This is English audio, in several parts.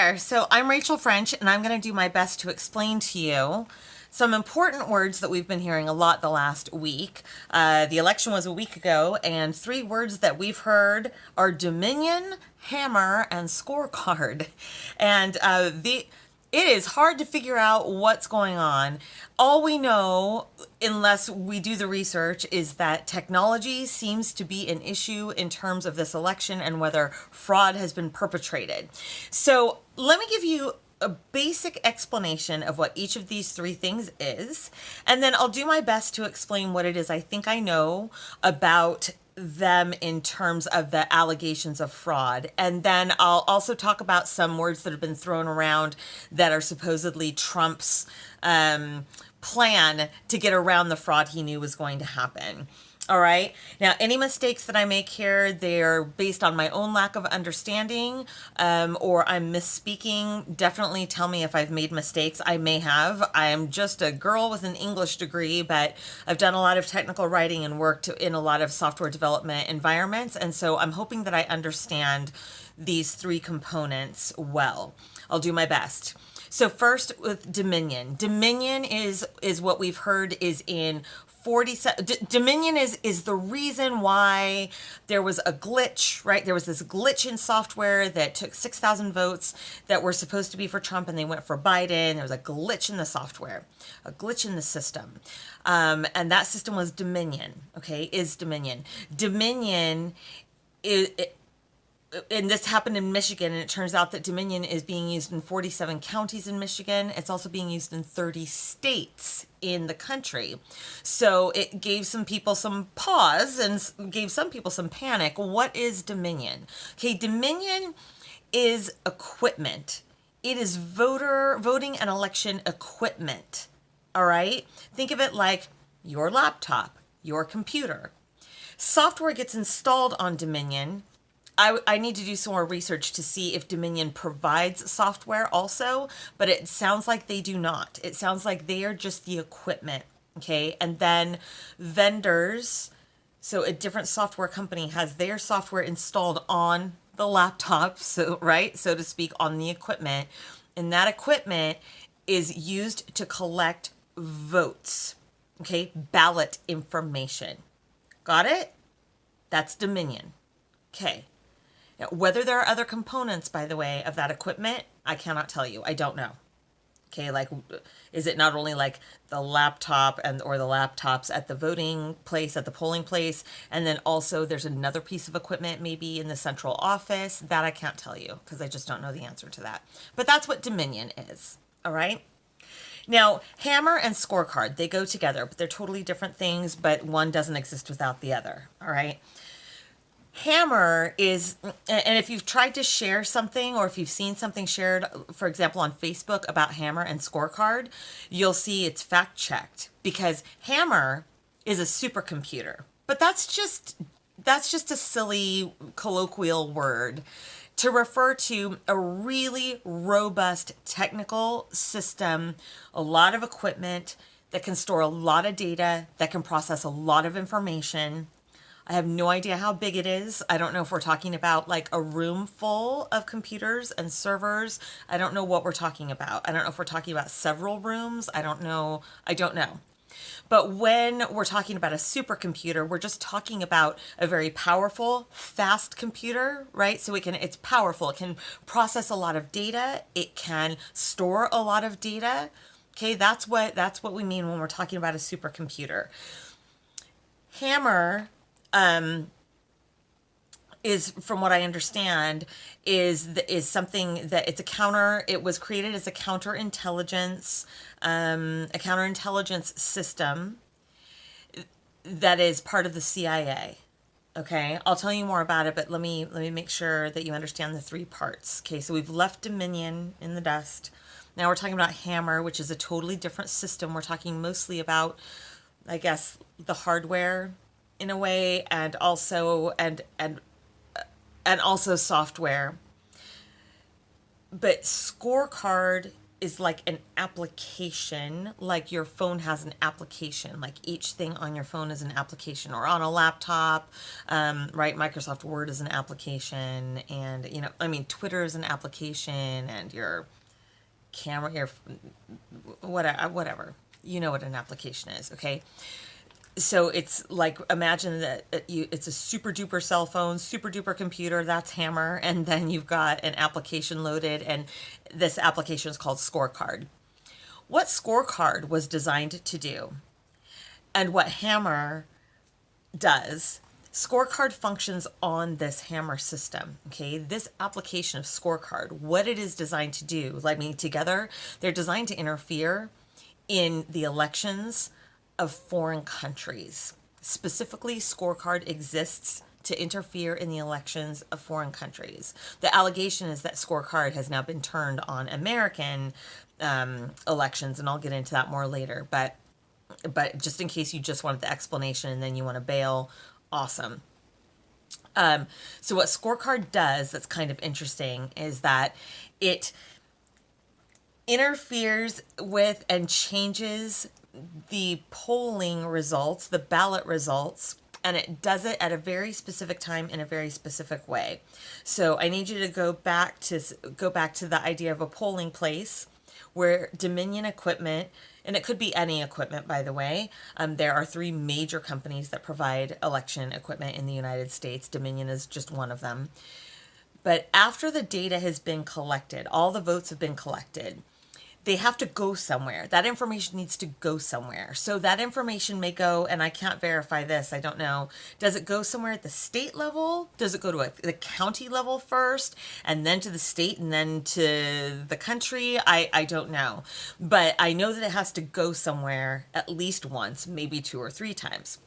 there. So I'm Rachel French, and I'm going to do my best to explain to you some important words that we've been hearing a lot the last week. The election was a week ago, and three words that we've heard are Dominion, Hammer, and Scorecard. And it is hard to figure out what's going on. All we know, unless we do the research, is that technology seems to be an issue in terms of this election and whether fraud has been perpetrated. So let me give you a basic explanation of what each of these three things is, and then I'll do my best to explain what it is I think I know about them in terms of the allegations of fraud. And then I'll also talk about some words that have been thrown around that are supposedly Trump's plan to get around the fraud he knew was going to happen. All right. Now, any mistakes that I make here, they're based on my own lack of understanding, or I'm misspeaking. Definitely tell me if I've made mistakes. I may have. I am just a girl with an English degree, but I've done a lot of technical writing and worked in a lot of software development environments. And so I'm hoping that I understand these three components well. I'll do my best. So first with Dominion. Dominion is what we've heard is in 47. Dominion is the reason why there was a glitch, right? There was this glitch in software that took 6,000 votes that were supposed to be for Trump and they went for Biden. There was a glitch in the software, a glitch in the system. And that system was Dominion, okay, is Dominion. Dominion is... And this happened in Michigan, and it turns out that Dominion is being used in 47 counties in Michigan. It's also being used in 30 states in the country. So it gave some people some pause and gave some people some panic. What is Dominion? Okay, Dominion is equipment. It is voting and election equipment. All right? Think of it like your laptop, your computer. Software gets installed on Dominion. I need to do some more research to see if Dominion provides software also, but it sounds like they do not. It sounds like they are just the equipment, okay? And then vendors, so a different software company has their software installed on the laptop, so right, so to speak, on the equipment, and that equipment is used to collect votes, okay? Ballot information. Got it? That's Dominion. Okay. Now, whether there are other components, by the way, of that equipment, I cannot tell you. I don't know. Okay, like, is it not only like the laptop or the laptops at the voting place, at the polling place, and then also there's another piece of equipment maybe in the central office? That I can't tell you because I just don't know the answer to that. But that's what Dominion is, all right? Now, Hammer and Scorecard, they go together, but they're totally different things, but one doesn't exist without the other, all right? Hammer is, and if you've tried to share something or if you've seen something shared, for example, on Facebook about Hammer and Scorecard, you'll see it's fact checked because Hammer is a supercomputer. But that's just a silly colloquial word to refer to a really robust technical system, a lot of equipment that can store a lot of data, that can process a lot of information. I have no idea how big it is. I don't know if we're talking about like a room full of computers and servers. I don't know what we're talking about. I don't know if we're talking about several rooms. I don't know. But when we're talking about a supercomputer, we're just talking about a very powerful, fast computer, right? So it's powerful. It can process a lot of data. It can store a lot of data. Okay, that's what we mean when we're talking about a supercomputer. Hammer is, from what I understand, is something that it was created as a counterintelligence system that is part of the CIA. Okay, I'll tell you more about it, but let me make sure that you understand the three parts. Okay, so we've left Dominion in the dust. Now we're talking about Hammer, which is a totally different system. We're talking mostly about, I guess, the hardware in a way, and also software. But Scorecard is like an application, like your phone has an application, like each thing on your phone is an application, or on a laptop, right? Microsoft Word is an application, and Twitter is an application, and your camera, your whatever, you know what an application is, okay? So it's like, imagine that it's a super duper cell phone, super duper computer, that's Hammer, and then you've got an application loaded, and this application is called Scorecard. What Scorecard was designed to do, and what Hammer does, Scorecard functions on this Hammer system, okay? This application of Scorecard, what it is designed to do, together, they're designed to interfere in the elections of foreign countries. Specifically, Scorecard exists to interfere in the elections of foreign countries. The allegation is that Scorecard has now been turned on American elections, and I'll get into that more later. But just in case you just wanted the explanation and then you want to bail, awesome. So what Scorecard does that's kind of interesting is that it interferes with and changes the polling results, the ballot results, and it does it at a very specific time in a very specific way. So I need you to go back to the idea of a polling place where Dominion equipment, and it could be any equipment, by the way. There are 3 major companies that provide election equipment in the United States. Dominion is just one of them. But after the data has been collected, all the votes have been collected, they have to go somewhere. That information needs to go somewhere. So that information may go, and I can't verify this, I don't know. Does it go somewhere at the state level? Does it go to the county level first, and then to the state, and then to the country? I don't know. But I know that it has to go somewhere at least once, maybe 2 or 3 times.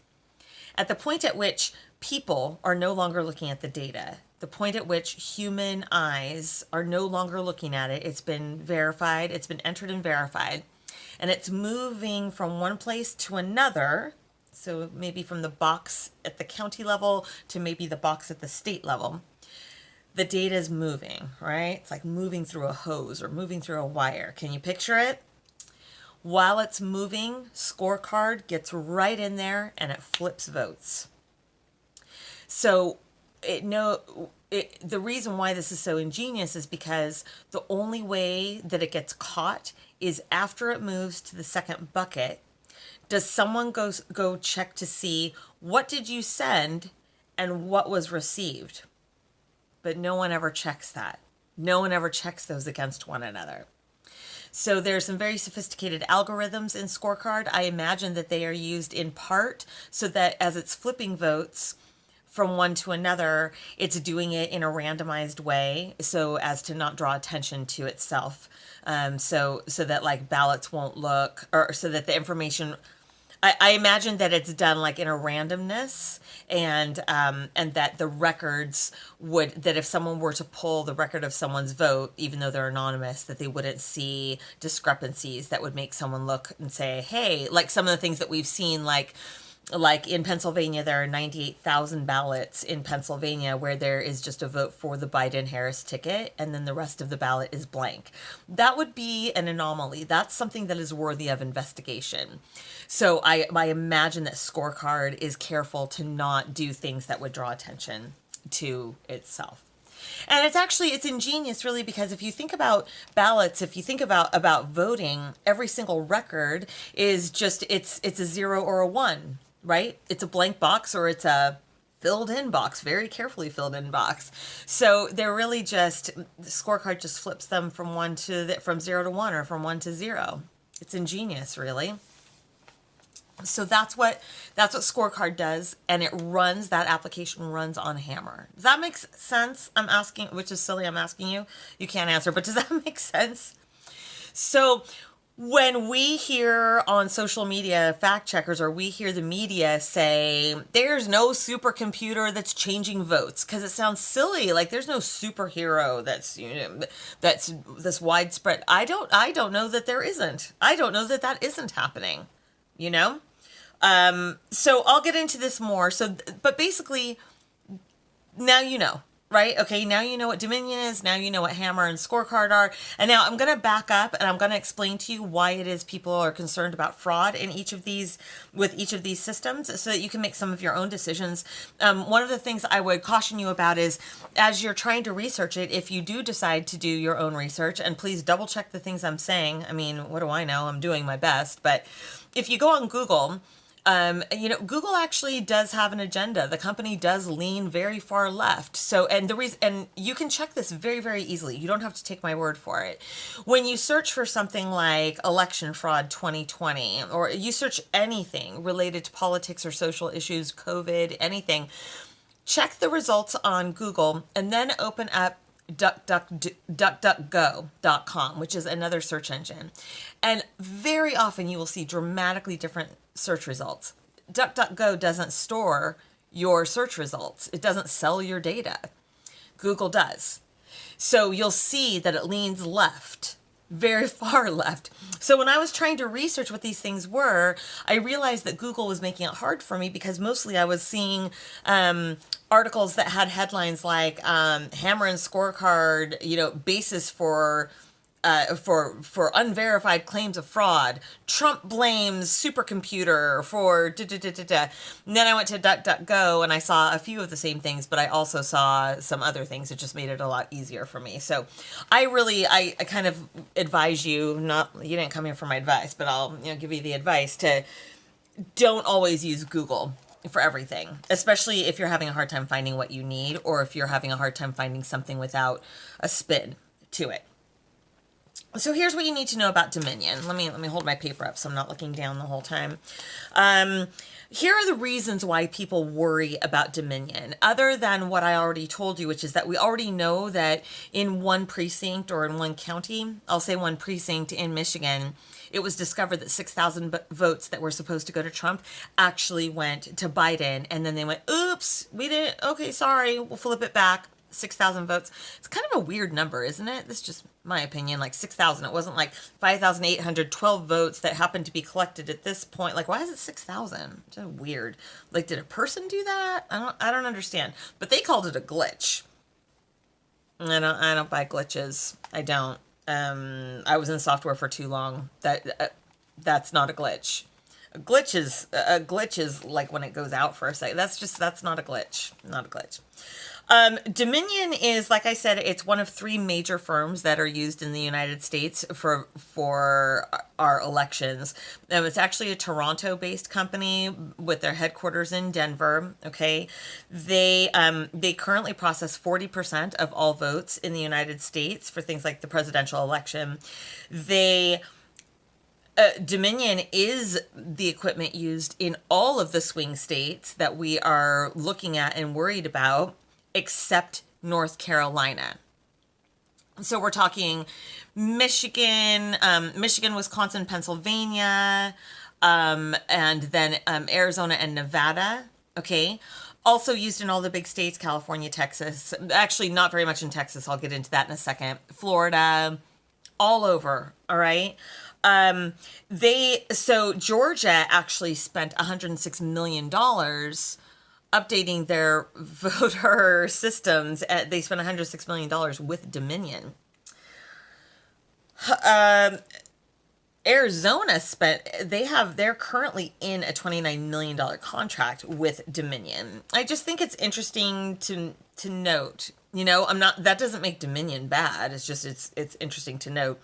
At the point at which people are no longer looking at the data, the point at which human eyes are no longer looking at it, it's been verified, it's been entered and verified, and it's moving from one place to another, so maybe from the box at the county level to maybe the box at the state level. The data is moving, right? It's like moving through a hose or moving through a wire. Can you picture it? While it's moving, Scorecard gets right in there and it flips votes. So the reason why this is so ingenious is because the only way that it gets caught is after it moves to the second bucket. Does someone go check to see what did you send and what was received? But no one ever checks that. No one ever checks those against one another. So there's some very sophisticated algorithms in Scorecard. I imagine that they are used in part so that as it's flipping votes from one to another, it's doing it in a randomized way so as to not draw attention to itself. So that like ballots won't look, or so that the information, I imagine that it's done like in a randomness, and that the records that if someone were to pull the record of someone's vote, even though they're anonymous, that they wouldn't see discrepancies that would make someone look and say, hey, like some of the things that we've seen, like in Pennsylvania, there are 98,000 ballots in Pennsylvania where there is just a vote for the Biden-Harris ticket, and then the rest of the ballot is blank. That would be an anomaly. That's something that is worthy of investigation. So I imagine that Scorecard is careful to not do things that would draw attention to itself. And it's ingenious, really, because if you think about ballots, if you think about voting, every single record is just, it's a 0 or a 1. Right? It's a blank box, or it's a filled in box, very carefully filled in box. So they're really just, the Scorecard just flips them from 0 to 1 or from 1 to 0. It's ingenious, really. So that's what Scorecard does, and that application runs on Hammer. Does that make sense? I'm asking, which is silly, I'm asking you. You can't answer, but does that make sense? So when we hear on social media fact checkers, or we hear the media say there's no supercomputer that's changing votes, because it sounds silly, like there's no superhero that's this widespread. I don't know that there isn't. I don't know that isn't happening. So I'll get into this more. But basically, now you know. right? Okay, now you know what Dominion is, now you know what Hammer and Scorecard are. And now I'm going to back up and I'm going to explain to you why it is people are concerned about fraud in each of these, with each of these systems, so that you can make some of your own decisions. One of the things I would caution you about is, as you're trying to research it, if you do decide to do your own research, and please double check the things I'm saying. I mean, what do I know? I'm doing my best. But if you go on Google, Google actually does have an agenda. The company does lean very far left. So, and the reason, and you can check this very, very easily. You don't have to take my word for it. When you search for something like election fraud 2020, or you search anything related to politics or social issues, COVID, anything, check the results on Google and then open up DuckDuckGo.com, which is another search engine. And very often you will see dramatically different search results. DuckDuckGo doesn't store your search results. It doesn't sell your data. Google does. So you'll see that it leans left, very far left. So when I was trying to research what these things were, I realized that Google was making it hard for me, because mostly I was seeing articles that had headlines like Hammer and Scorecard, basis for unverified claims of fraud. Trump blames supercomputer for da da da da da. And then I went to DuckDuckGo and I saw a few of the same things, but I also saw some other things. It just made it a lot easier for me. So I kind of advise you, you didn't come here for my advice, but I'll give you the advice to don't always use Google for everything, especially if you're having a hard time finding what you need, or if you're having a hard time finding something without a spin to it. So here's what you need to know about Dominion. Let me hold my paper up so I'm not looking down the whole time. Here are the reasons why people worry about Dominion, other than what I already told you, which is that we already know that in one precinct or in one county, I'll say one precinct in Michigan, it was discovered that 6,000 votes that were supposed to go to Trump actually went to Biden. And then they went, oops, we didn't. Okay, sorry, we'll flip it back. 6,000 votes. It's kind of a weird number, isn't it? This is just my opinion, like 6,000. It wasn't like 5,812 votes that happened to be collected at this point. Like, why is it 6,000? Just weird. Like, did a person do that? I don't understand. But they called it a glitch. I don't buy glitches. I don't. I was in software for too long. That's not a glitch. A glitch is like when it goes out for a second. That's not a glitch. Not a glitch. Dominion is, like I said, it's one of three major firms that are used in the United States for our elections. It's actually a Toronto-based company with their headquarters in Denver. Okay, they currently process 40% of all votes in the United States for things like the presidential election. Dominion is the equipment used in all of the swing states that we are looking at and worried about, except North Carolina. So we're talking Michigan, Wisconsin, Pennsylvania, and then Arizona and Nevada. Okay. Also used in all the big states, California, Texas. Actually, not very much in Texas. I'll get into that in a second. Florida, all over. All right. So Georgia actually spent $106 million updating their voter systems. They spent $106 million with Dominion. Arizona they're currently in a $29 million contract with Dominion. I just think it's interesting to note, that doesn't make Dominion bad. It's just, it's interesting to note.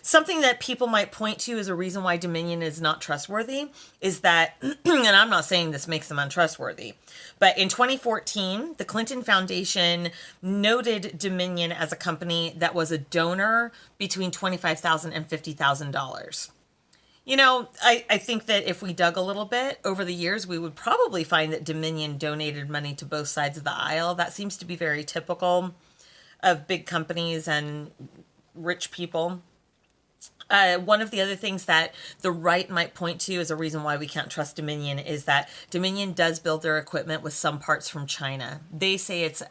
Something that people might point to as a reason why Dominion is not trustworthy is that, and I'm not saying this makes them untrustworthy, but in 2014, the Clinton Foundation noted Dominion as a company that was a donor between $25,000 and $50,000. I think that if we dug a little bit over the years, we would probably find that Dominion donated money to both sides of the aisle. That seems to be very typical of big companies and rich people. One of the other things that the right might point to as a reason why we can't trust Dominion is that Dominion does build their equipment with some parts from China. They say it's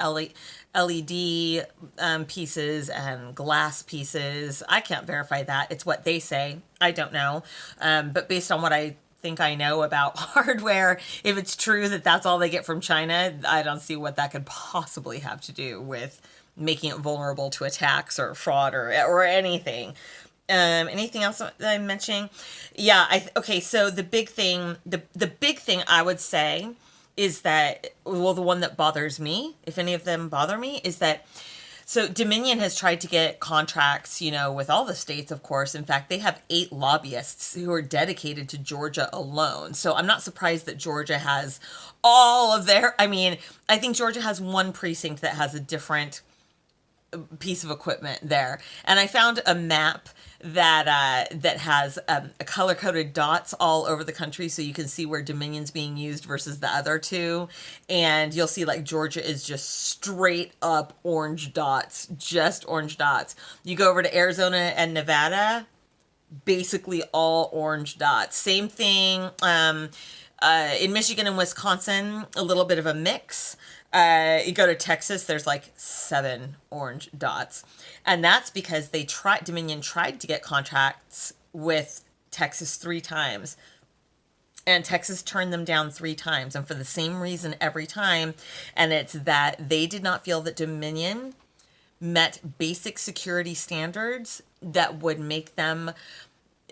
LED pieces and glass pieces. I can't verify that. It's what they say. I don't know. But based on what I think I know about hardware. If it's true that that's all they get from China, I don't see what that could possibly have to do with making it vulnerable to attacks or fraud or anything. Anything else that I'm mentioning? Yeah, okay, so the big thing I would say is that, well, the one that bothers me, if any of them bother me, is that so Dominion has tried to get contracts, with all the states, of course. In fact, they have 8 lobbyists who are dedicated to Georgia alone. So I'm not surprised that Georgia has all of I think Georgia has one precinct that has a different piece of equipment there. And I found a map that has color coded dots all over the country, so you can see where Dominion's being used versus the other two. And you'll see like Georgia is just straight up orange dots, just orange dots. You go over to Arizona and Nevada, basically all orange dots. Same thing in Michigan and Wisconsin, a little bit of a mix. You go to Texas, there's like 7 orange dots. And that's because Dominion tried to get contracts with Texas 3 times. And Texas turned them down 3 times. And for the same reason every time. And it's that they did not feel that Dominion met basic security standards that would make them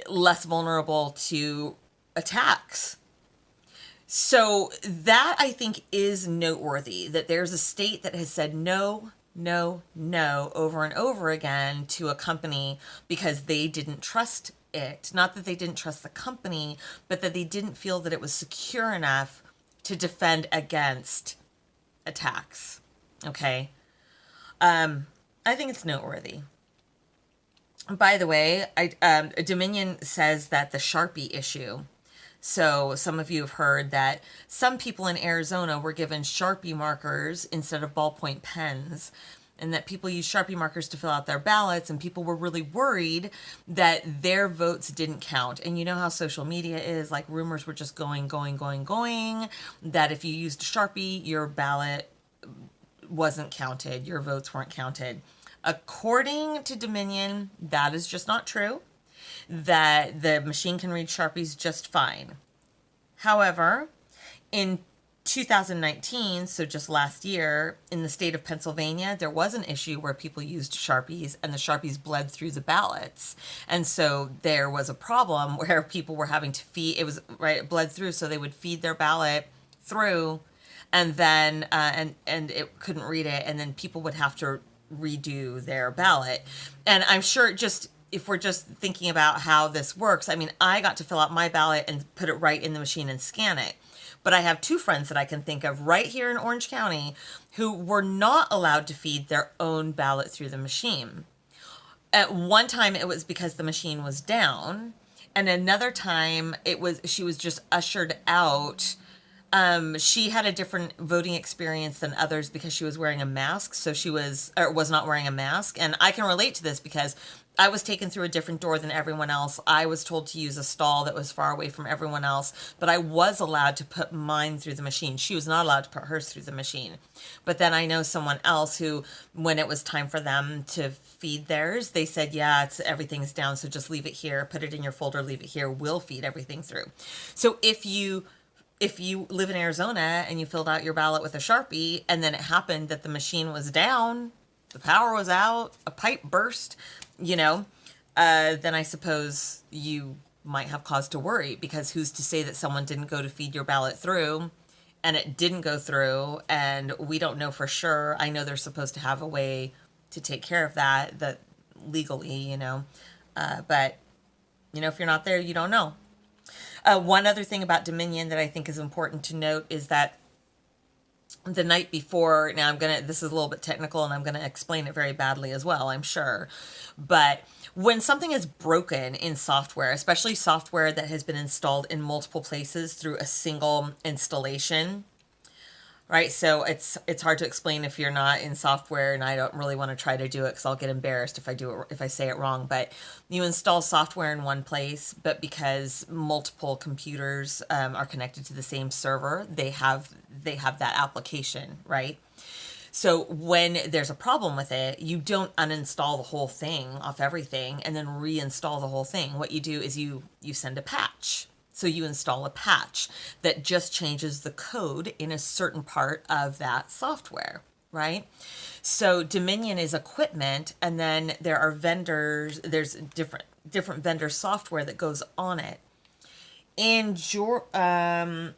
less vulnerable to attacks. So that, I think, is noteworthy, that there's a state that has said no, no, no over and over again to a company because they didn't trust it. Not that they didn't trust the company, but that they didn't feel that it was secure enough to defend against attacks. Okay? I think it's noteworthy. By the way, Dominion says that the Sharpie issue. So some of you have heard that some people in Arizona were given Sharpie markers instead of ballpoint pens, and that people use Sharpie markers to fill out their ballots, and people were really worried that their votes didn't count. And you know how social media is, like rumors were just going, that if you used Sharpie, your ballot wasn't counted, your votes weren't counted. According to Dominion, that is just not true. That the machine can read Sharpies just fine. However, in 2019, so just last year, in the state of Pennsylvania, there was an issue where people used Sharpies and the Sharpies bled through the ballots. And so there was a problem where people were having to it bled through, so they would feed their ballot through and then, and it couldn't read it, and then people would have to redo their ballot. And I'm sure if we're just thinking about how this works, I got to fill out my ballot and put it right in the machine and scan it. But I have 2 friends that I can think of right here in Orange County who were not allowed to feed their own ballot through the machine. At one time, it was because the machine was down. And another time, she was just ushered out. She had a different voting experience than others because she was wearing a mask. So she was not wearing a mask. And I can relate to this because I was taken through a different door than everyone else. I was told to use a stall that was far away from everyone else, but I was allowed to put mine through the machine. She was not allowed to put hers through the machine. But then I know someone else who, when it was time for them to feed theirs, they said, yeah, everything's down, so just leave it here, put it in your folder, leave it here, we'll feed everything through. So if you live in Arizona and you filled out your ballot with a Sharpie and then it happened that the machine was down, the power was out, a pipe burst, then I suppose you might have cause to worry, because who's to say that someone didn't go to feed your ballot through and it didn't go through, and we don't know for sure. I know they're supposed to have a way to take care of that legally, but if you're not there, you don't know. One other thing about Dominion that I think is important to note is that the night before, now this is a little bit technical and I'm going to explain it very badly as well, I'm sure. But when something is broken in software, especially software that has been installed in multiple places through a single installation, right? So it's hard to explain if you're not in software, and I don't really want to try to do it because I'll get embarrassed if I say it wrong. But you install software in one place, but because multiple computers are connected to the same server, they have that application, right? So when there's a problem with it, you don't uninstall the whole thing off everything and then reinstall the whole thing. What you do is you send a patch. So you install a patch that just changes the code in a certain part of that software, right? So Dominion is equipment, and then there are vendors, there's different vendor software that goes on it. In the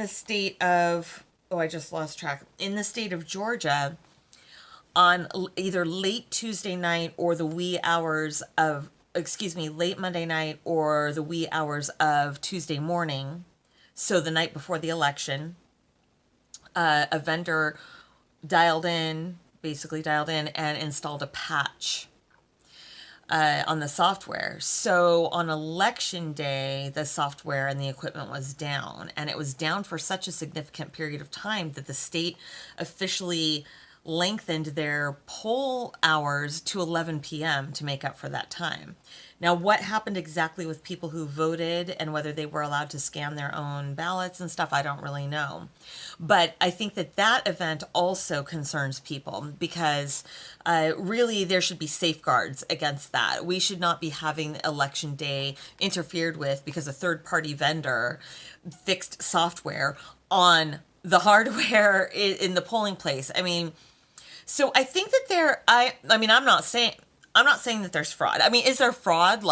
state of, oh, I just lost track. In the state of Georgia, on either late Tuesday night or the wee hours of, late Monday night or the wee hours of Tuesday morning, so the night before the election, a vendor basically dialed in and installed a patch on the software. So on election day, the software and the equipment was down, and it was down for such a significant period of time that the state officially lengthened their poll hours to 11 p.m. to make up for that time. Now, what happened exactly with people who voted and whether they were allowed to scan their own ballots and stuff, I don't really know. But I think that event also concerns people because really there should be safeguards against that. We should not be having election day interfered with because a third-party vendor fixed software on the hardware in the polling place. I mean, so I think that I'm not saying that there's fraud. I mean, is there fraud?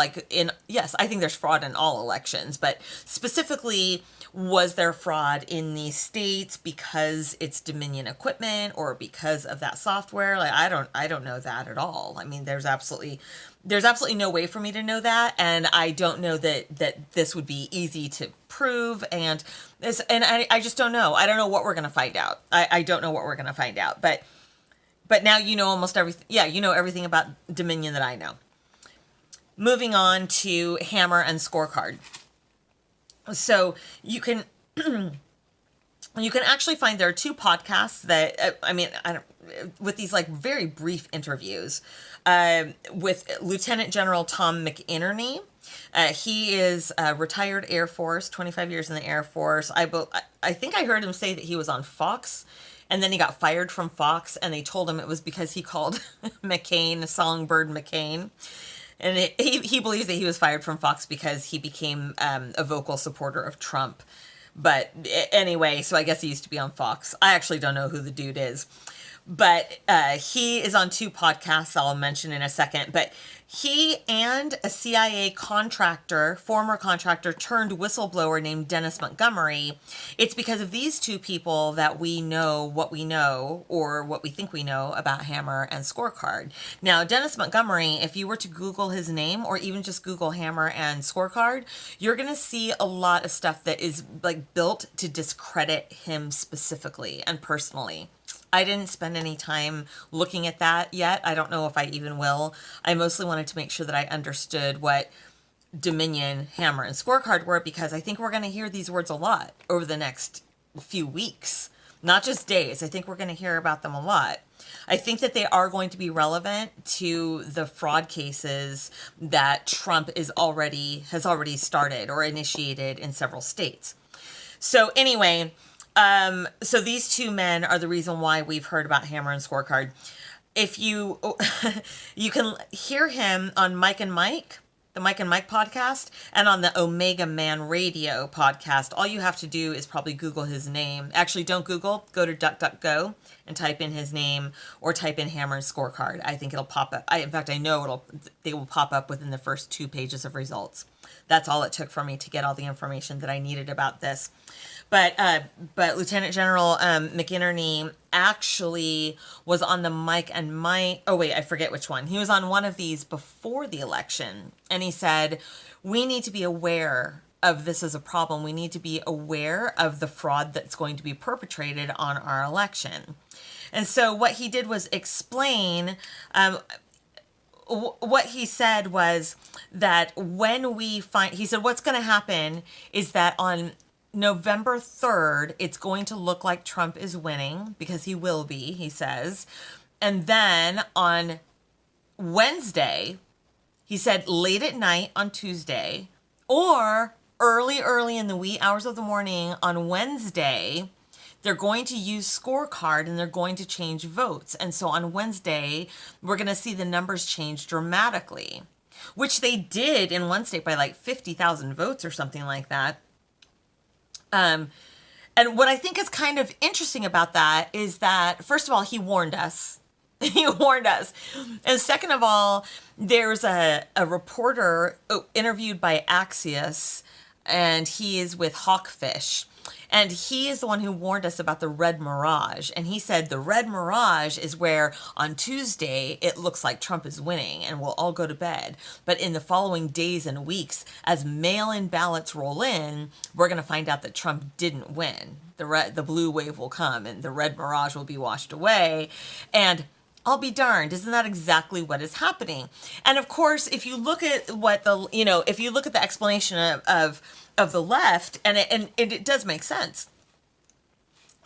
Yes, I think there's fraud in all elections, but specifically, was there fraud in these states because it's Dominion equipment or because of that software? I don't know that at all. I mean, there's absolutely no way for me to know that, and I don't know that this would be easy to prove, and I just don't know. I don't know what we're going to find out. I don't know what we're going to find out, but now you know almost everything. Yeah, you know everything about Dominion that I know. Moving on to Hammer and Scorecard. So you can actually find there are two podcasts that with these very brief interviews with Lieutenant General Tom McInerney. He is a retired Air Force, 25 years in the Air Force. I think I heard him say that he was on Fox. And then he got fired from Fox, and they told him it was because he called McCain, Songbird McCain. And he believes that he was fired from Fox because he became a vocal supporter of Trump. But anyway, so I guess he used to be on Fox. I actually don't know who the dude is. But he is on two podcasts I'll mention in a second. But he and a CIA former contractor turned whistleblower named Dennis Montgomery, it's because of these two people that we know what we know, or what we think we know, about Hammer and Scorecard. Now, Dennis Montgomery, if you were to Google his name, or even just Google Hammer and Scorecard, you're going to see a lot of stuff that is built to discredit him specifically and personally. I didn't spend any time looking at that yet. I don't know if I even will. I mostly wanted to make sure that I understood what Dominion, Hammer, and Scorecard were, because I think we're going to hear these words a lot over the next few weeks, not just days. I think we're going to hear about them a lot. I think that they are going to be relevant to the fraud cases that Trump has already started or initiated in several states. So anyway, so these two men are the reason why we've heard about Hammer and Scorecard. If you can hear him on Mike and Mike, the Mike and Mike podcast, and on the Omega Man Radio podcast. All you have to do is probably Google his name. Actually, don't Google. Go to DuckDuckGo and type in his name, or type in Hammer and Scorecard. I think it'll pop up. In fact, I know they will pop up within the first 2 pages of results. That's all it took for me to get all the information that I needed about this. But Lieutenant General McInerney actually was on the Mike and Mike. Oh, wait, I forget which one. He was on one of these before the election. And he said, we need to be aware of this as a problem. We need to be aware of the fraud that's going to be perpetrated on our election. And so what he did was explain, what he said was that he said, what's going to happen is that on November 3rd, it's going to look like Trump is winning, because he will be, he says. And then on Wednesday, he said late at night on Tuesday, or early in the wee hours of the morning on Wednesday, they're going to use Scorecard and they're going to change votes. And so on Wednesday, we're going to see the numbers change dramatically. which they did in one state by like 50,000 votes or something like that. And what I think is kind of interesting about that is that, first of all, he warned us. He warned us. And second of all, there's a reporter interviewed by Axios, and he is with Hawkfish. And he is the one who warned us about the red mirage. And he said the red mirage is where on Tuesday it looks like Trump is winning and we'll all go to bed. But in the following days and weeks, as mail-in ballots roll in, we're going to find out that Trump didn't win. The blue wave will come and the red mirage will be washed away. And I'll be darned, isn't that exactly what is happening? And of course, if you look at what if you look at the explanation of the left, and it does make sense,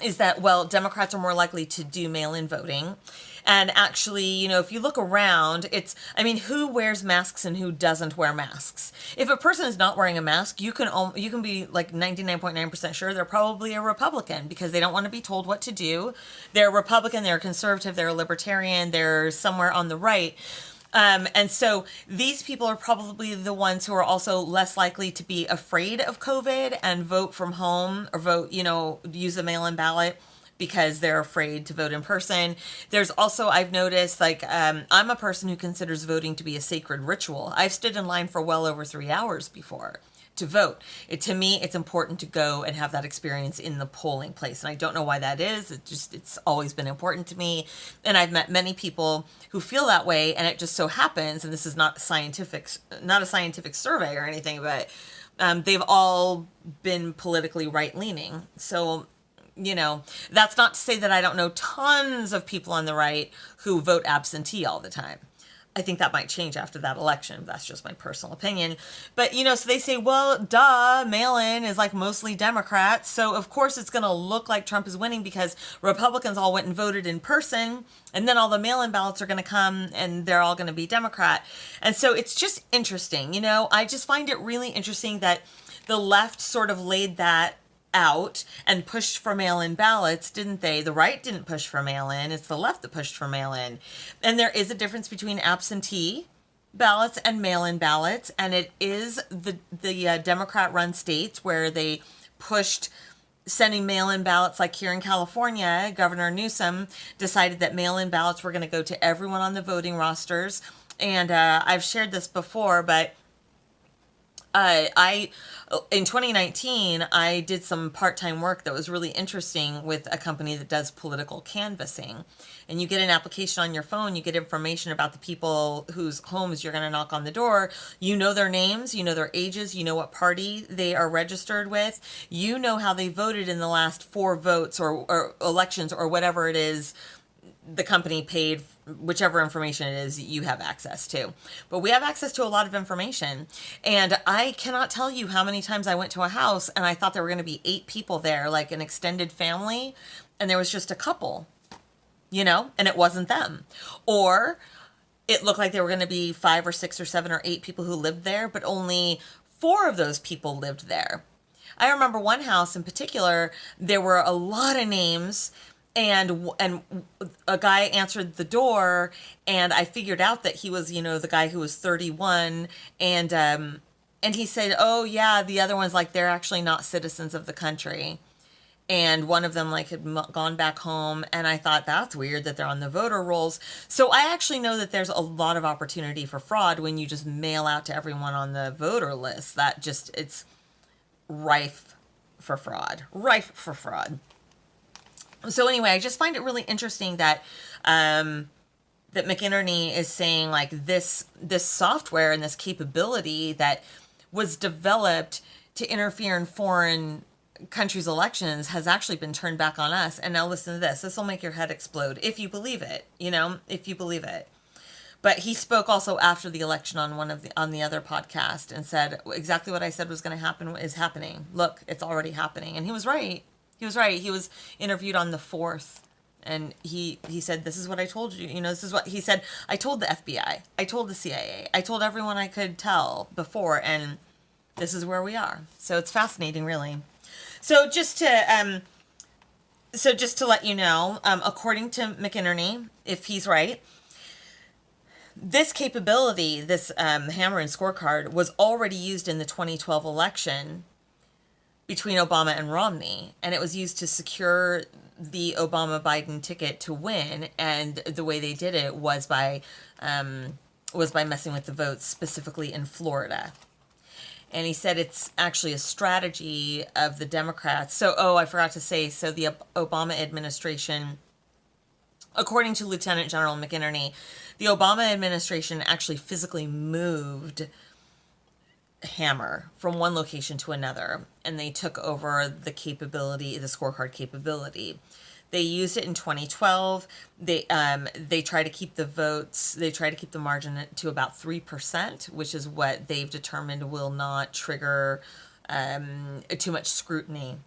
is that, well, Democrats are more likely to do mail-in voting. And actually, if you look around, who wears masks and who doesn't wear masks? If a person is not wearing a mask, you can be like 99.9% sure they're probably a Republican, because they don't want to be told what to do. They're a Republican, they're a conservative, they're a libertarian, they're somewhere on the right. And so these people are probably the ones who are also less likely to be afraid of COVID and vote from home or vote, use a mail-in ballot because they're afraid to vote in person. There's also, I've noticed, I'm a person who considers voting to be a sacred ritual. I've stood in line for well over 3 hours before to vote. To me, it's important to go and have that experience in the polling place. And I don't know why that is. It's always been important to me. And I've met many people who feel that way. And it just so happens, and this is not a scientific survey or anything, but they've all been politically right-leaning. So, that's not to say that I don't know tons of people on the right who vote absentee all the time. I think that might change after that election. That's just my personal opinion. But, so they say, well, duh, mail-in is like mostly Democrats. So, of course, it's going to look like Trump is winning because Republicans all went and voted in person. And then all the mail-in ballots are going to come and they're all going to be Democrat. And so it's just interesting. I just find it really interesting that the left sort of laid that out and pushed for mail-in ballots, didn't they? The right didn't push for mail-in. It's the left that pushed for mail-in. And there is a difference between absentee ballots and mail-in ballots. And it is the Democrat-run states where they pushed sending mail-in ballots, like here in California. Governor Newsom decided that mail-in ballots were going to go to everyone on the voting rosters. And I've shared this before, but in 2019, I did some part-time work that was really interesting with a company that does political canvassing. And you get an application on your phone, you get information about the people whose homes you're going to knock on the door. You know their names, you know their ages, you know what party they are registered with. You know how they voted in the last 4 votes or elections or whatever it is the company paid, whichever information it is you have access to. But we have access to a lot of information. And I cannot tell you how many times I went to a house and I thought there were going to be 8 people there, like an extended family, and there was just a couple, and it wasn't them. Or it looked like there were going to be 5 or 6 or 7 or 8 people who lived there, but only 4 of those people lived there. I remember one house in particular, there were a lot of names. And a guy answered the door, and I figured out that he was, the guy who was 31, and he said, "Oh yeah, the other one's they're actually not citizens of the country," and one of them had gone back home, and I thought that's weird that they're on the voter rolls. So I actually know that there's a lot of opportunity for fraud when you just mail out to everyone on the voter list. It's rife for fraud. So anyway, I just find it really interesting that that McInerney is saying this software and this capability that was developed to interfere in foreign countries' elections has actually been turned back on us. And now listen to this. This will make your head explode if you believe it, if you believe it. But he spoke also after the election on on the other podcast and said exactly what I said was going to happen is happening. Look, it's already happening. And he was right. He was right. He was interviewed on the 4th, and he said, "This is what I told you. This is what he said. I told the FBI. I told the CIA. I told everyone I could tell before, and this is where we are." So it's fascinating, really. So just to let you know, according to McInerney, if he's right, This capability, this hammer and scorecard, was already used in the 2012 election between Obama and Romney, and it was used to secure the Obama-Biden ticket to win. And the way they did it was by messing with the votes, specifically in Florida. And he said it's actually a strategy of the Democrats. So, I forgot to say, so the Obama administration, according to Lieutenant General McInerney, the Obama administration actually physically moved Hammer from one location to another, and they took over the capability, the scorecard capability. They used it in 2012. They try to keep the votes, they try to keep the margin to about 3%, which is what they've determined will not trigger too much scrutiny.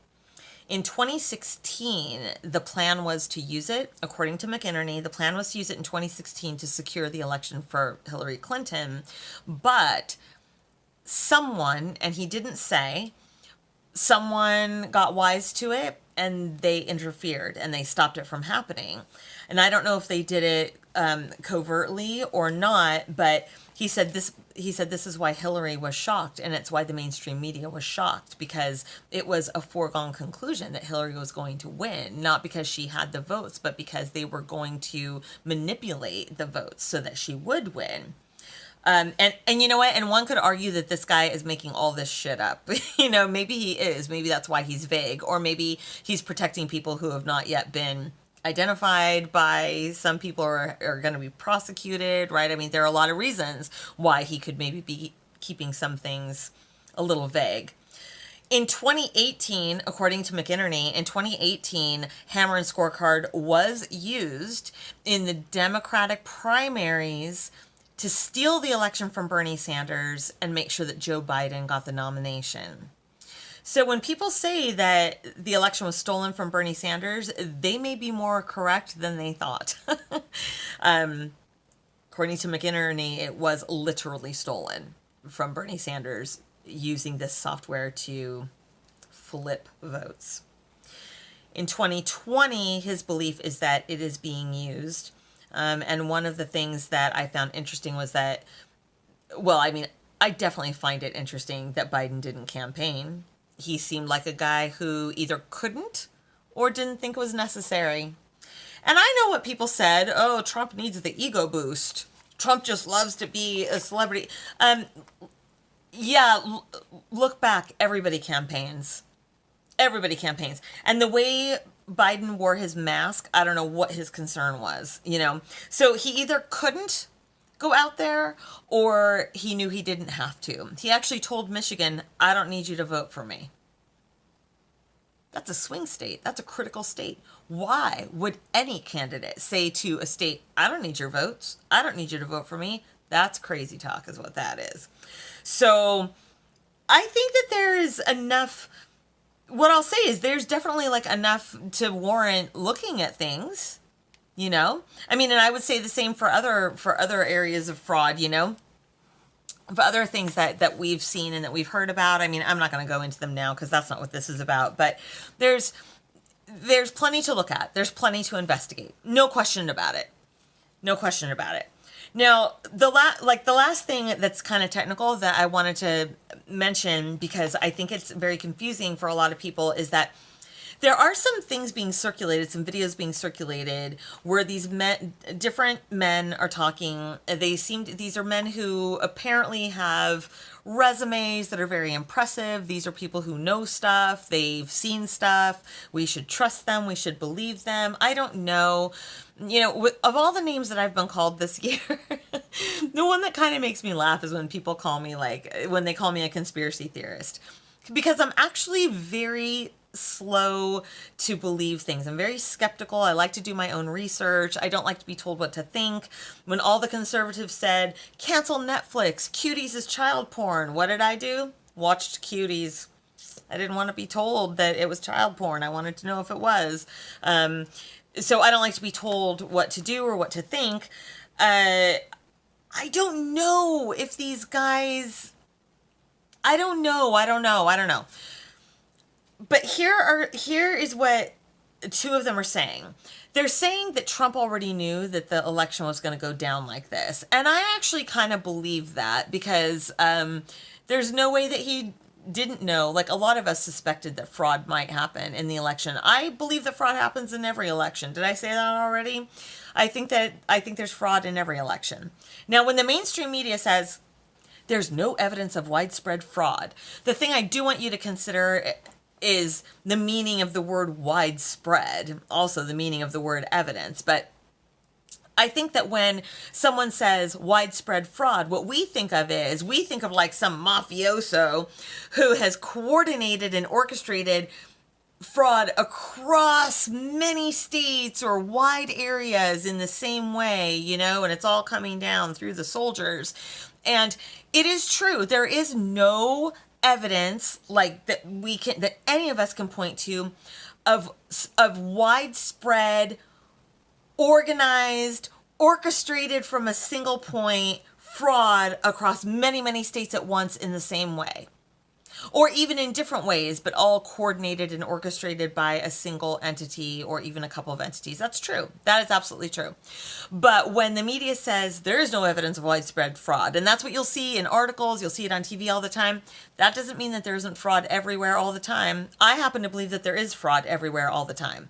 In 2016, the plan was to use it, according to McInerney, the plan was to use it in 2016 to secure the election for Hillary Clinton, but someone, and he didn't say, someone got wise to it and they interfered and they stopped it from happening. And I don't know if they did it covertly or not, but he said this is why Hillary was shocked, and it's why the mainstream media was shocked, because it was a foregone conclusion that Hillary was going to win, not because she had the votes, but because they were going to manipulate the votes so that she would win. And you know what? And one could argue that this guy is making all this shit up. Maybe he is. Maybe that's why he's vague. Or maybe he's protecting people who have not yet been identified by some people or are going to be prosecuted, right? I mean, there are a lot of reasons why he could maybe be keeping some things a little vague. In 2018, according to McInerney, in 2018, hammer and scorecard was used in the Democratic primaries to steal the election from Bernie Sanders and make sure that Joe Biden got the nomination. So when people say that the election was stolen from Bernie Sanders, they may be more correct than they thought. According to McInerney, it was literally stolen from Bernie Sanders using this software to flip votes. In 2020, his belief is that it is being used. And one of the things that I found interesting was that, I definitely find it interesting that Biden didn't campaign. He seemed like a guy who either couldn't or didn't think it was necessary. And I know what people said. Oh, Trump needs the ego boost. Trump just loves to be a celebrity. Look back. Everybody campaigns. Everybody campaigns. And the way Biden wore his mask, I don't know what his concern was, So he either couldn't go out there or he knew he didn't have to. He actually told Michigan, I don't need you to vote for me. That's a swing state. That's a critical state. Why would any candidate say to a state, I don't need your votes. I don't need you to vote for me? That's crazy talk is what that is. So I think that there is enough. What I'll say is there's definitely enough to warrant looking at things, and I would say the same for other areas of fraud, for other things that we've seen and that we've heard about. I mean, I'm not going to go into them now because that's not what this is about, but there's plenty to look at. There's plenty to investigate. No question about it. No question about it. Now, the last thing that's kind of technical that I wanted to mention, because I think it's very confusing for a lot of people, is that there are some things being circulated, some videos being circulated where these different men are talking. These are men who apparently have resumes that are very impressive. These are people who know stuff. They've seen stuff. We should trust them. We should believe them. I don't know. Of all the names that I've been called this year, the one that kind of makes me laugh is when people call me when they call me a conspiracy theorist, because I'm actually very slow to believe things. I'm very skeptical. I like to do my own research. I don't like to be told what to think. When all the conservatives said, cancel Netflix, Cuties is child porn, what did I do? Watched Cuties. I didn't want to be told that it was child porn. I wanted to know if it was. So I don't like to be told what to do or what to think. I don't know if these guys... I don't know. But here is what two of them are saying. They're saying that Trump already knew that the election was going to go down like this. And I actually kind of believe that because there's no way that he didn't know. Like, a lot of us suspected that fraud might happen in the election. I believe that fraud happens in every election. Did I say that already? I think there's fraud in every election. Now, when the mainstream media says there's no evidence of widespread fraud, the thing I do want you to consider is the meaning of the word widespread, also the meaning of the word evidence. But I think that when someone says widespread fraud, what we think of is, we think of like some mafioso who has coordinated and orchestrated fraud across many states or wide areas in the same way, and it's all coming down through the soldiers. And it is true, there is no evidence like that that any of us can point to of widespread, organized, orchestrated from a single point fraud across many, many states at once in the same way. Or even in different ways, but all coordinated and orchestrated by a single entity or even a couple of entities. That's true. That is absolutely true. But when the media says there is no evidence of widespread fraud, and that's what you'll see in articles, you'll see it on TV all the time, that doesn't mean that there isn't fraud everywhere all the time. I happen to believe that there is fraud everywhere all the time.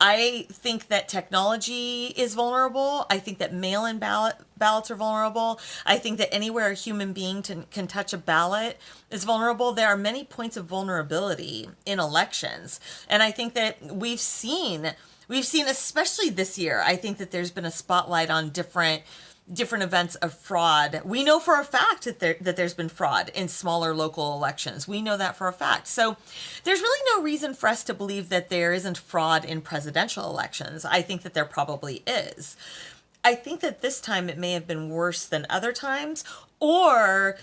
I think that technology is vulnerable. I think that mail-in ballots are vulnerable. I think that anywhere a human being can touch a ballot is vulnerable. There are many points of vulnerability in elections. And I think that we've seen, especially this year, I think that there's been a spotlight on different events of fraud. We know for a fact that there's been fraud in smaller local elections. We know that for a fact. So there's really no reason for us to believe that there isn't fraud in presidential elections. I think that there probably is. I think that this time it may have been worse than other times, or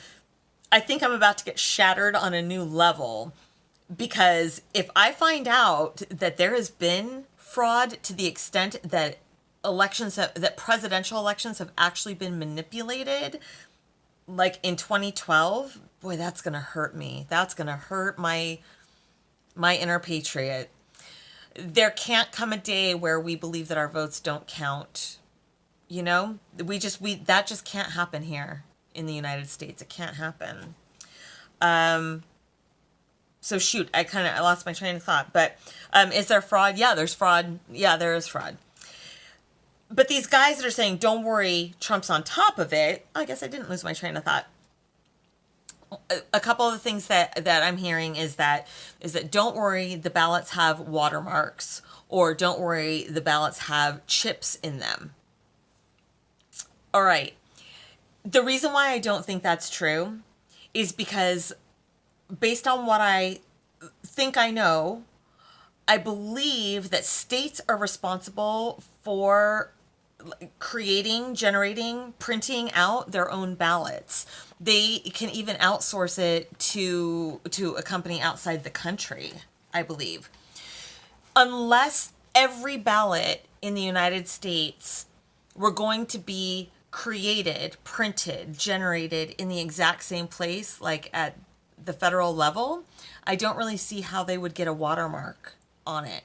I think I'm about to get shattered on a new level, because if I find out that there has been fraud to the extent that that presidential elections have actually been manipulated, like in 2012, boy, that's going to hurt me. That's going to hurt my inner patriot. There can't come a day where we believe that our votes don't count. That just can't happen here in the United States. It can't happen. So shoot, I lost my train of thought. But is there fraud? Yeah, there's fraud. Yeah, there is fraud. But these guys that are saying, don't worry, Trump's on top of it, I guess I didn't lose my train of thought. A couple of the things that I'm hearing is that don't worry, the ballots have watermarks, or don't worry, the ballots have chips in them. All right. The reason why I don't think that's true is because based on what I think I know, I believe that states are responsible for creating, generating, printing out their own ballots. They can even outsource it to a company outside the country, I believe. Unless every ballot in the United States were going to be created, printed, generated in the exact same place, like at the federal level, I don't really see how they would get a watermark on it.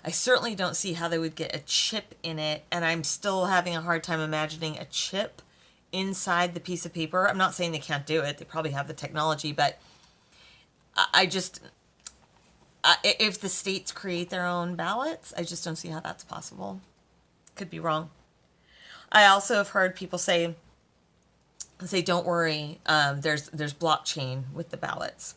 I certainly don't see how they would get a chip in it, and I'm still having a hard time imagining a chip inside the piece of paper. I'm not saying they can't do it. They probably have the technology, but if the states create their own ballots, I just don't see how that's possible. Could be wrong. I also have heard people say, don't worry, there's blockchain with the ballots,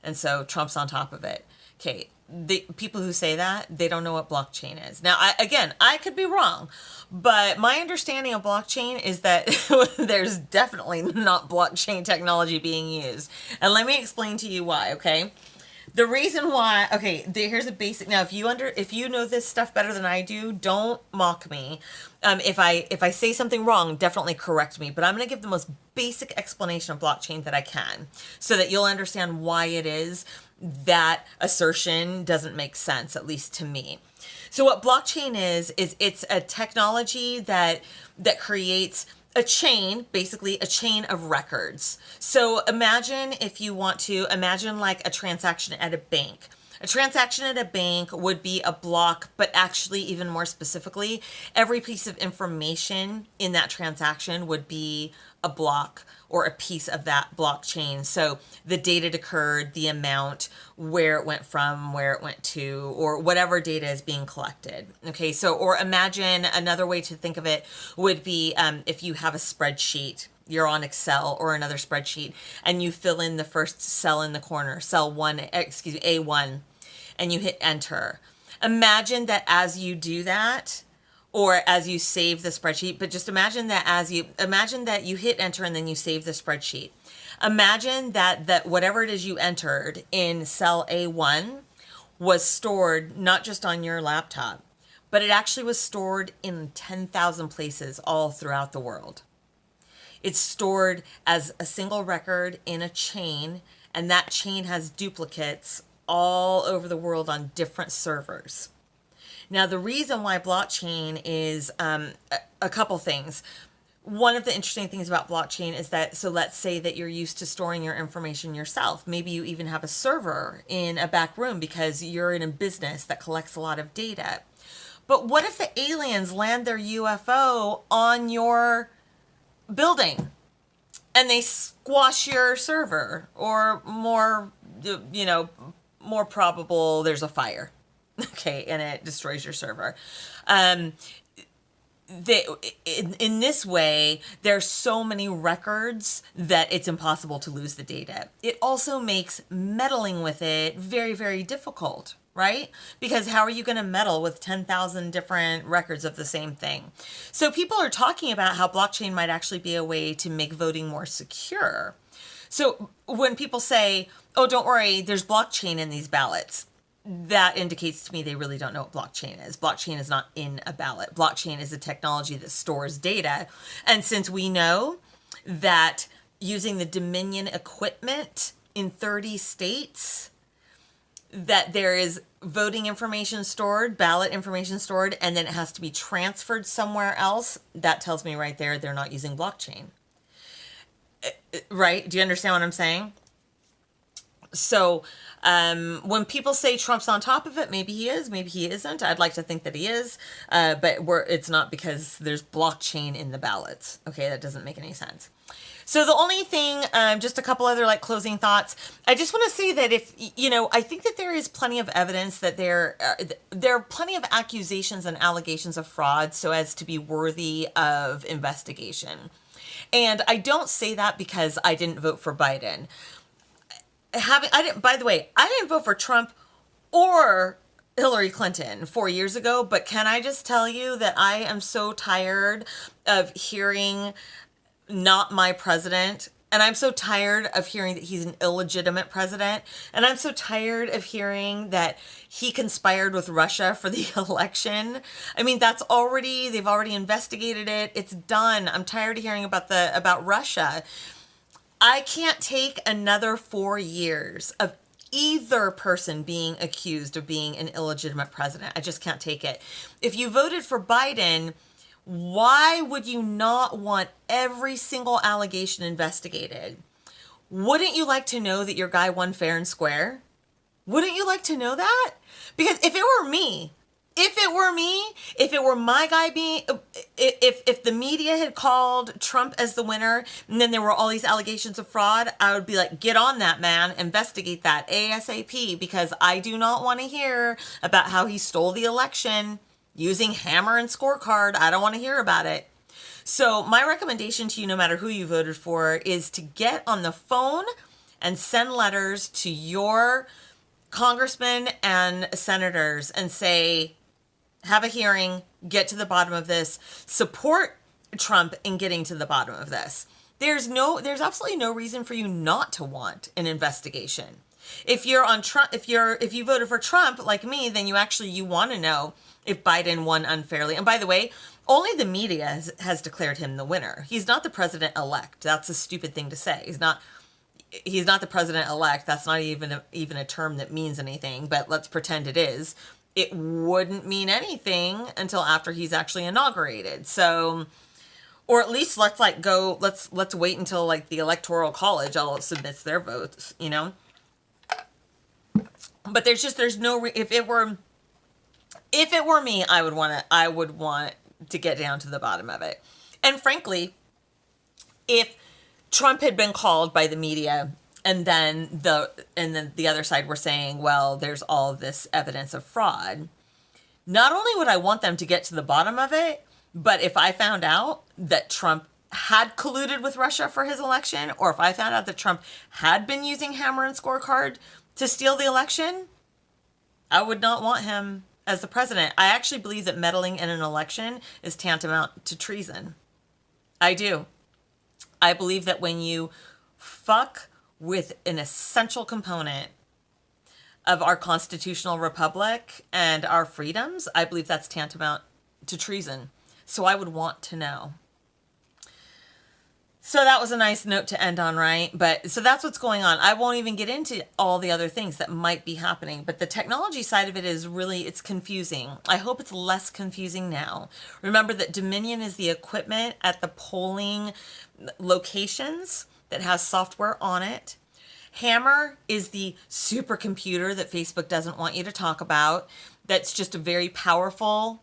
and so Trump's on top of it. Okay, the people who say that, they don't know what blockchain is. Now, I could be wrong, but my understanding of blockchain is that there's definitely not blockchain technology being used. And let me explain to you why, okay? The reason why, here's a basic. Now, if you know this stuff better than I do, don't mock me. If I say something wrong, definitely correct me. But I'm going to give the most basic explanation of blockchain that I can, so that you'll understand why it is that assertion doesn't make sense, at least to me. So what blockchain is it's a technology that creates a chain, basically a chain of records. So imagine like a transaction at a bank A transaction at a bank would be a block, but actually, even more specifically, every piece of information in that transaction would be a block or a piece of that blockchain. So the date it occurred, the amount, where it went from, where it went to, or whatever data is being collected. Okay, so, or imagine another way to think of it would be if you have a spreadsheet, you're on Excel or another spreadsheet, and you fill in the first cell in the corner, cell one, excuse me, A1, and you hit enter. Imagine that as you do that, or as you save the spreadsheet, but just imagine that you hit enter and then you save the spreadsheet. Imagine that whatever it is you entered in cell A1 was stored not just on your laptop, but it actually was stored in 10,000 places all throughout the world. It's stored as a single record in a chain, and that chain has duplicates all over the world on different servers. Now, the reason why blockchain is a couple things. One of the interesting things about blockchain is that, so let's say that you're used to storing your information yourself. Maybe you even have a server in a back room because you're in a business that collects a lot of data. But what if the aliens land their UFO on your building and they squash your server, or more probable, there's a fire, okay, and it destroys your server. In this way, there's so many records that it's impossible to lose the data. It also makes meddling with it very, very difficult, right? Because how are you going to meddle with 10,000 different records of the same thing? So people are talking about how blockchain might actually be a way to make voting more secure. So when people say, oh, don't worry, there's blockchain in these ballots, that indicates to me they really don't know what blockchain is. Blockchain is not in a ballot. Blockchain is a technology that stores data. And since we know that using the Dominion equipment in 30 states, that there is voting information stored, ballot information stored, and then it has to be transferred somewhere else, that tells me right there they're not using blockchain. Right? Do you understand what I'm saying? So when people say Trump's on top of it, maybe he is, maybe he isn't. I'd like to think that he is, but it's not because there's blockchain in the ballots. Okay, that doesn't make any sense. So the only thing, just a couple other closing thoughts. I just want to say that I think that there is plenty of evidence that there are plenty of accusations and allegations of fraud so as to be worthy of investigation. And I don't say that because I didn't vote for Biden. By the way, I didn't vote for Trump or Hillary Clinton 4 years ago, but can I just tell you that I am so tired of hearing not my president, and I'm so tired of hearing that he's an illegitimate president, and I'm so tired of hearing that he conspired with Russia for the election. I mean, they've already investigated it. It's done. I'm tired of hearing about Russia. I can't take another 4 years of either person being accused of being an illegitimate president. I just can't take it. If you voted for Biden, why would you not want every single allegation investigated? Wouldn't you like to know that your guy won fair and square? Wouldn't you like to know that? Because if it were me, if it were my guy if the media had called Trump as the winner and then there were all these allegations of fraud, I would be like, get on that, man, investigate that ASAP, because I do not want to hear about how he stole the election using Hammer and Scorecard. I don't want to hear about it. So my recommendation to you, no matter who you voted for, is to get on the phone and send letters to your congressmen and senators and say, have a hearing, get to the bottom of this, support Trump in getting to the bottom of this. There's absolutely no reason for you not to want an investigation. If you're on Trump, if you voted for Trump like me, then you want to know if Biden won unfairly. And by the way, only the media has declared him the winner. He's not the president-elect. That's a stupid thing to say. He's not the president-elect. That's not even a term that means anything, but let's pretend it is. It wouldn't mean anything until after he's actually inaugurated. So, or at least let's wait until the Electoral College all submits their votes, But there's no if it were me, I would want to get down to the bottom of it. And frankly, if Trump had been called by the media and then the other side were saying, well, there's all this evidence of fraud, not only would I want them to get to the bottom of it, but if I found out that Trump had colluded with Russia for his election, or if I found out that Trump had been using Hammer and Scorecard to steal the election, I would not want him as the president. I actually believe that meddling in an election is tantamount to treason. I do. I believe that when you fuck with an essential component of our constitutional republic and our freedoms, I believe that's tantamount to treason. So I would want to know. So that was a nice note to end on, right? But so that's what's going on. I won't even get into all the other things that might be happening, but the technology side of it is really, it's confusing. I hope it's less confusing now. Remember that Dominion is the equipment at the polling locations that has software on it. Hammer is the supercomputer that Facebook doesn't want you to talk about. That's just a very powerful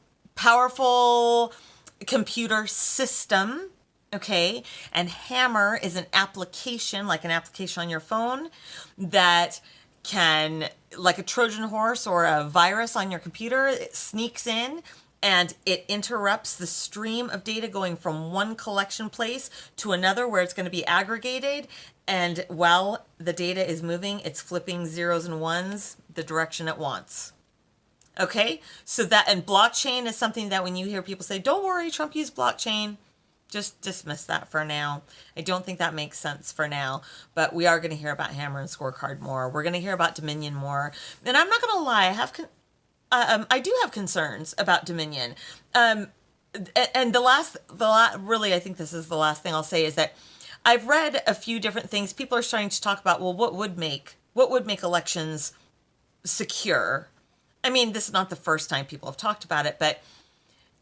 computer system. Okay, and Hammer is an application, like an application on your phone that can, like a Trojan horse or a virus on your computer, it sneaks in and it interrupts the stream of data going from one collection place to another where it's going to be aggregated. And while the data is moving, it's flipping zeros and ones the direction it wants. Okay, so that, and blockchain is something that when you hear people say, don't worry, Trump used blockchain, just dismiss that for now. I don't think that makes sense for now, but we are going to hear about Hammer and Scorecard more. We're going to hear about Dominion more. And I'm not going to lie, I do have concerns about Dominion. And the last, really, I think this is the last thing I'll say is that I've read a few different things. People are starting to talk about, well, what would make elections secure? I mean, this is not the first time people have talked about it, but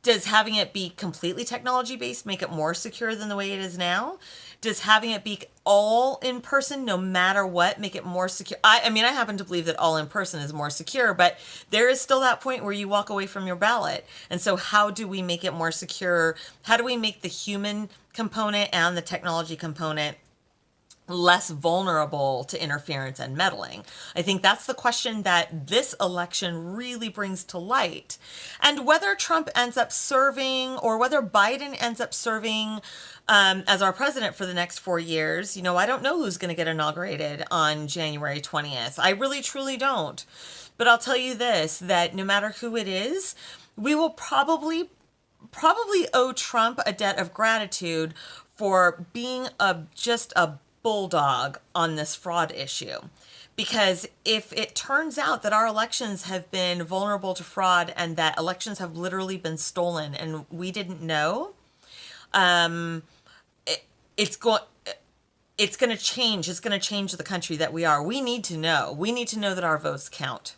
does having it be completely technology-based make it more secure than the way it is now? Does having it be all in person, no matter what, make it more secure? I mean, I happen to believe that all in person is more secure, but there is still that point where you walk away from your ballot. And so how do we make it more secure? How do we make the human component and the technology component less vulnerable to interference and meddling? I think that's the question that this election really brings to light. And whether Trump ends up serving or whether Biden ends up serving as our president for the next 4 years, you know, I don't know who's going to get inaugurated on January 20th. I really, truly don't. But I'll tell you this, that no matter who it is, we will probably owe Trump a debt of gratitude for being just a bulldog on this fraud issue. Because if it turns out that our elections have been vulnerable to fraud and that elections have literally been stolen and we didn't know, it's going to change. It's going to change the country that we are. We need to know. We need to know that our votes count.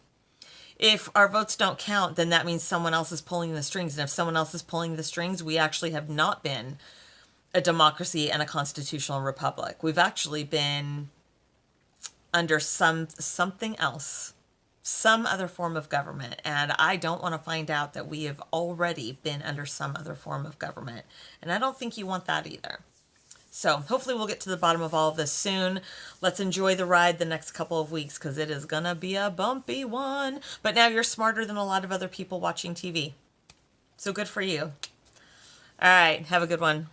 If our votes don't count, then that means someone else is pulling the strings. And if someone else is pulling the strings, we actually have not been a democracy and a constitutional republic. We've actually been under something else, some other form of government. And I don't want to find out that we have already been under some other form of government. And I don't think you want that either. So hopefully we'll get to the bottom of all of this soon. Let's enjoy the ride the next couple of weeks because it is going to be a bumpy one. But now you're smarter than a lot of other people watching TV. So good for you. All right. Have a good one.